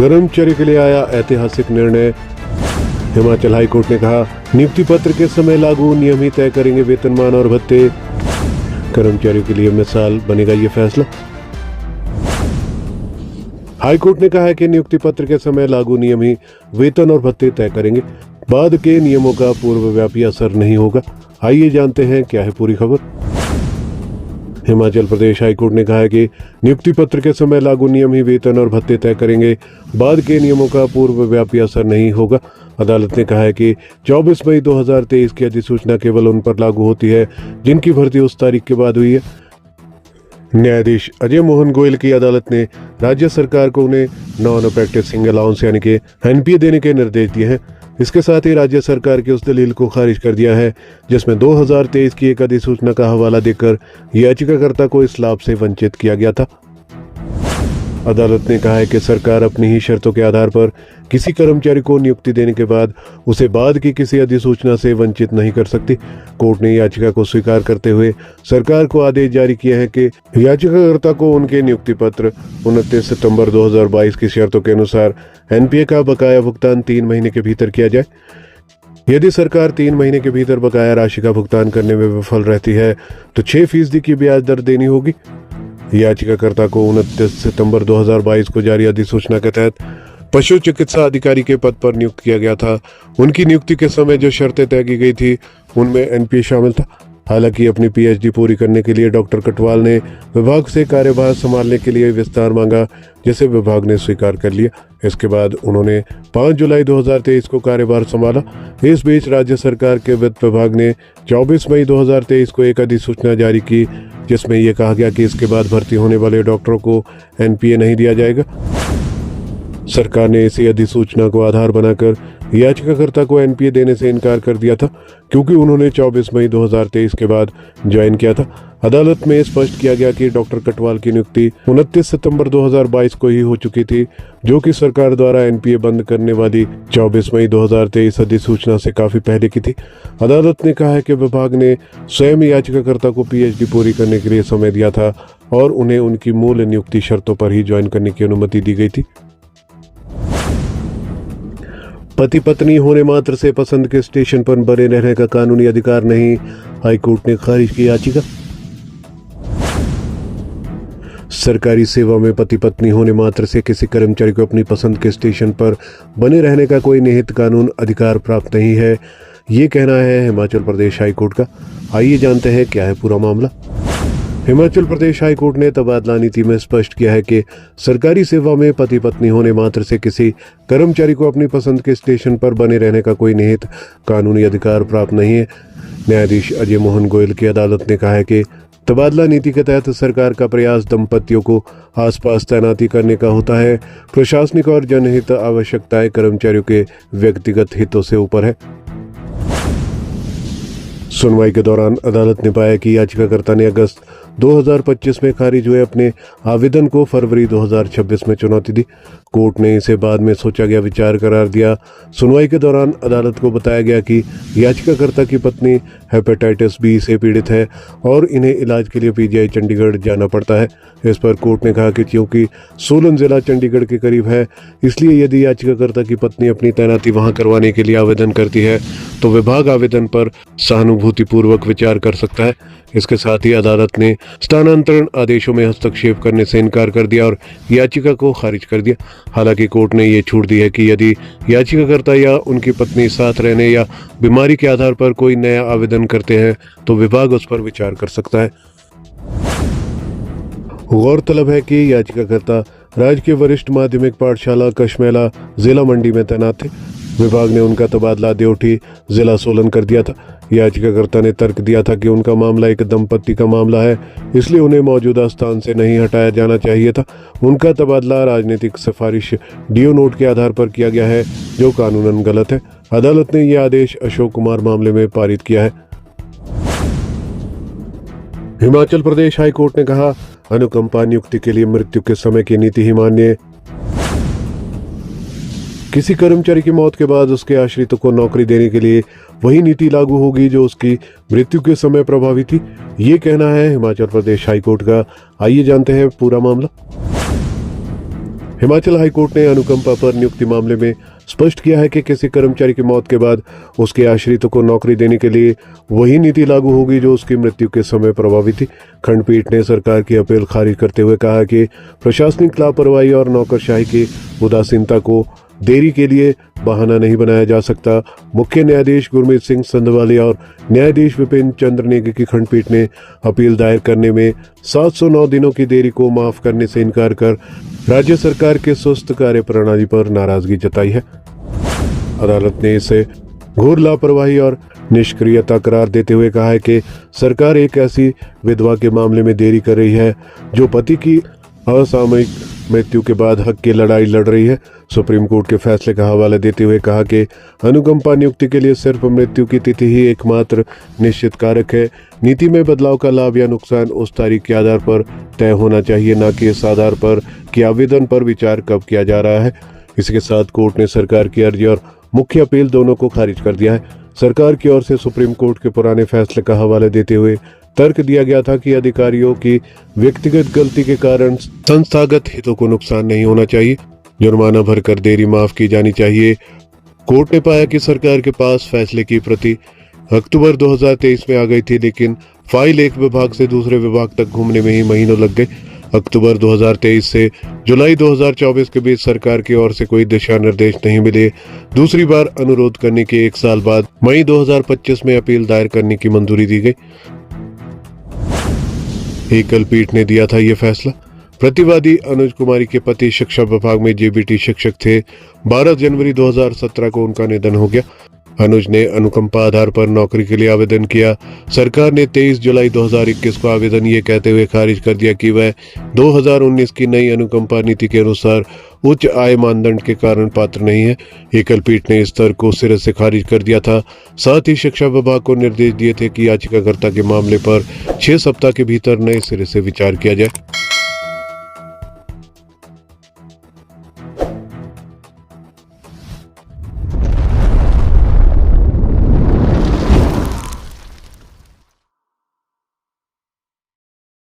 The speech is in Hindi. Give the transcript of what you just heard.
कर्मचारी के लिए आया ऐतिहासिक निर्णय। हिमाचल हाईकोर्ट ने कहा, नियुक्ति पत्र के समय लागू नियम ही तय करेंगे वेतनमान और भत्ते। कर्मचारियों के लिए मिसाल बनेगा ये फैसला। हाईकोर्ट ने कहा है कि नियुक्ति पत्र के समय लागू नियम ही वेतन और भत्ते तय करेंगे, बाद के नियमों का पूर्वव्यापी असर नहीं होगा। आइए जानते हैं क्या है पूरी खबर। हिमाचल प्रदेश हाईकोर्ट ने कहा है कि नियुक्ति पत्र के समय लागू नियम ही वेतन और भत्ते तय करेंगे, बाद के नियमों का पूर्वव्यापी असर नहीं होगा। अदालत ने कहा है कि 24 मई 2023 की अधिसूचना केवल उन पर लागू होती है जिनकी भर्ती उस तारीख के बाद हुई है। न्यायाधीश अजय मोहन गोयल की अदालत ने राज्य सरकार को उन्हें नॉन प्रैक्टिसिंग अलाउंस यानी कि एनपीए देने के निर्देश दिए हैं। इसके साथ ही राज्य सरकार की उस दलील को खारिज कर दिया है जिसमें 2023 की एक अधिसूचना का हवाला देकर याचिकाकर्ता को इस लाभ से वंचित किया गया था। अदालत ने कहा है कि सरकार अपनी ही शर्तों के आधार पर किसी कर्मचारी को नियुक्ति देने के बाद उसे बाद की किसी अधिसूचना से वंचित नहीं कर सकती। कोर्ट ने याचिका को स्वीकार करते हुए सरकार को आदेश जारी किया है कि याचिकाकर्ता को उनके नियुक्ति पत्र 29 सितंबर 2022 की शर्तों के अनुसार एनपीए का बकाया भुगतान 3 महीने के भीतर किया जाए। यदि सरकार 3 महीने के भीतर बकाया राशि का भुगतान करने में विफल रहती है तो 6% की ब्याज दर देनी होगी। याचिकाकर्ता को 29 सितंबर 2022 को जारी अधिसूचना के तहत पशु चिकित्सा अधिकारी के पद पर नियुक्त किया गया था। उनकी नियुक्ति के समय जो शर्तें तय की गई थी उनमें एनपीए शामिल था। हालांकि अपनी पीएचडी पूरी करने के लिए डॉक्टर कटवाल ने विभाग से कार्यभार संभालने के लिए विस्तार मांगा, जिसे विभाग ने स्वीकार कर लिया। इसके बाद उन्होंने 5 जुलाई 2023 को कार्यभार संभाला। इस बीच राज्य सरकार के वित्त विभाग ने 24 मई 2023 को एक अधिसूचना जारी की जिसमें यह कहा गया कि इसके बाद भर्ती होने वाले डॉक्टरों को एनपीए नहीं दिया जाएगा। सरकार ने इसी अधिसूचना को आधार बनाकर याचिकाकर्ता को एनपीए देने से इनकार कर दिया था क्योंकि उन्होंने 24 मई 2023 के बाद ज्वाइन किया था। अदालत में स्पष्ट किया गया कि डॉक्टर कटवाल की नियुक्ति 29 सितंबर 2022 को ही हो चुकी थी, जो कि सरकार द्वारा एनपीए बंद करने वाली 24 मई 2023 अधिसूचना से काफी पहले की थी। अदालत ने कहा है कि विभाग ने स्वयं याचिकाकर्ता को पीएचडी पूरी करने के लिए समय दिया था और उन्हें उनकी मूल नियुक्ति शर्तों पर ही ज्वाइन करने की अनुमति दी गई थी। पति पत्नी होने मात्र से पसंद के स्टेशन पर बने रहने का कानूनी अधिकार नहीं, हाईकोर्ट ने खारिज की याचिका। सरकारी सेवा में पति पत्नी होने मात्र से किसी कर्मचारी को अपनी पसंद के स्टेशन पर बने रहने का कोई निहित कानून अधिकार प्राप्त नहीं है, ये कहना है हिमाचल प्रदेश हाईकोर्ट का। आइए जानते हैं क्या है पूरा मामला। हिमाचल प्रदेश हाईकोर्ट ने तबादला नीति में स्पष्ट किया है कि सरकारी सेवा में पति पत्नी होने मात्र से किसी कर्मचारी को अपनी पसंद के स्टेशन पर बने रहने का कोई निहित कानूनी अधिकार प्राप्त नहीं है। न्यायाधीश अजय मोहन गोयल की अदालत ने कहा है कि तबादला नीति के तहत सरकार का प्रयास दंपतियों को आसपास तैनाती करने का होता है। प्रशासनिक और जनहित आवश्यकताएं कर्मचारियों के व्यक्तिगत हितों से ऊपर है। सुनवाई के दौरान अदालत ने पाया कि याचिकाकर्ता ने अगस्त 2025 में खारिज हुए अपने आवेदन को फरवरी 2026 में चुनौती दी। कोर्ट ने इसे बाद में सोचा गया विचार करार दिया। सुनवाई के दौरान अदालत को बताया गया कि याचिकाकर्ता की पत्नी हेपेटाइटिस बी से पीड़ित है और इन्हें इलाज के लिए पीजीआई चंडीगढ़ जाना पड़ता है। इस पर कोर्ट ने कहा कि क्योंकि सोलन जिला चंडीगढ़ के करीब है, इसलिए यदि याचिकाकर्ता की पत्नी अपनी तैनाती वहां करवाने के लिए आवेदन करती है तो विभाग आवेदन पर सहानुभूतिपूर्वक विचार कर सकता है। इसके साथ ही अदालत ने स्थानांतरण आदेशों में हस्तक्षेप करने से इनकार कर दिया और याचिका को खारिज कर दिया। हालांकि कोर्ट ने ये छूट दी है कि यदि याचिकाकर्ता या उनकी पत्नी साथ रहने या बीमारी के आधार पर कोई नया आवेदन करते हैं तो विभाग उस पर विचार कर सकता है। गौरतलब है कि याचिकाकर्ता राजकीय वरिष्ठ माध्यमिक पाठशाला कशमेला जिला मंडी में तैनात थे। विभाग ने उनका तबादला देवठी जिला सोलन कर दिया था। याचिकाकर्ता ने तर्क दिया था कि उनका मामला एक दंपति का मामला है, इसलिए उन्हें मौजूदा स्थान से नहीं हटाया जाना चाहिए था। उनका तबादला राजनीतिक सिफारिश डीओ नोट के आधार पर किया गया है, जो कानूनन गलत है। अदालत ने यह आदेश अशोक कुमार मामले में पारित किया है। हिमाचल प्रदेश हाईकोर्ट ने कहा, अनुकंपा नियुक्ति के लिए मृत्यु के समय की नीति ही मान्य। किसी कर्मचारी की मौत के बाद उसके आश्रितों को नौकरी देने के लिए वही नीति लागू होगी जो उसकी मृत्यु के समय प्रभावी थी, ये कहना है हिमाचल प्रदेश हाईकोर्ट का। आइए जानते हैं पूरा मामला। हिमाचल हाईकोर्ट ने अनुकंपा पर नियुक्ति मामले में स्पष्ट किया है कि किसी कर्मचारी की मौत के बाद उसके आश्रितों को नौकरी देने के लिए वही नीति लागू होगी जो उसकी मृत्यु के समय प्रभावी थी। खंडपीठ ने सरकार की अपील खारिज करते हुए कहा कि प्रशासनिक लापरवाही और नौकरशाही की उदासीनता को देरी के लिए बहाना नहीं बनाया जा सकता। मुख्य न्यायाधीश गुरमीत सिंह संधवालिया और न्यायाधीश विपिन चंद्र नेगी की खंडपीठ ने अपील दायर करने में 709 दिनों की देरी को माफ करने से इनकार कर राज्य सरकार के सुस्त कार्य प्रणाली पर नाराजगी जताई है। अदालत ने इसे घोर लापरवाही और निष्क्रियता करार देते हुए कहा है कि सरकार एक ऐसी विधवा के मामले में देरी कर रही है जो पति की असामयिक मृत्यु के बाद हक की लड़ाई लड़ रही है। सुप्रीम कोर्ट के फैसले का हवाला देते हुए कहा कि अनुकंपा नियुक्ति के लिए सिर्फ मृत्यु की तिथि ही एकमात्र निश्चित कारक है। नीति में बदलाव का लाभ या नुकसान उस तारीख के आधार पर तय होना चाहिए, न कि इस आधार पर कि आवेदन पर विचार कब किया जा रहा है। इसके साथ कोर्ट ने सरकार की अर्जी और मुख्य अपील दोनों को खारिज कर दिया है। सरकार की ओर से सुप्रीम कोर्ट के पुराने फैसले का हवाला देते हुए तर्क दिया गया था कि अधिकारियों की व्यक्तिगत गलती के कारण संस्थागत हितों को नुकसान नहीं होना चाहिए, जुर्माना भरकर देरी माफ की जानी चाहिए। कोर्ट ने पाया कि सरकार के पास फैसले की प्रति अक्टूबर 2023 में आ गई थी, लेकिन फाइल एक विभाग से दूसरे विभाग तक घूमने में ही महीनों लग गए। अक्टूबर 2023 से जुलाई 2024 के बीच सरकार की ओर से कोई दिशा निर्देश नहीं मिले। दूसरी बार अनुरोध करने के 1 साल बाद मई 2025 में अपील दायर करने की मंजूरी दी गई। एकल पीठ ने दिया था यह फैसला। प्रतिवादी अनुज कुमारी के पति शिक्षा विभाग में जेबीटी शिक्षक थे। 12 जनवरी 2017 को उनका निधन हो गया। अनुज ने अनुकंपा आधार पर नौकरी के लिए आवेदन किया। सरकार ने 23 जुलाई 2021 को आवेदन ये कहते हुए खारिज कर दिया कि वह 2019 की नई अनुकंपा नीति के अनुसार उच्च आय मानदंड के कारण पात्र नहीं है। एकल पीठ ने इस तर्क को सिरे से खारिज कर दिया था। साथ ही शिक्षा विभाग को निर्देश दिए थे कि याचिकाकर्ता के मामले पर 6 सप्ताह के भीतर नए सिरे से विचार किया जाए।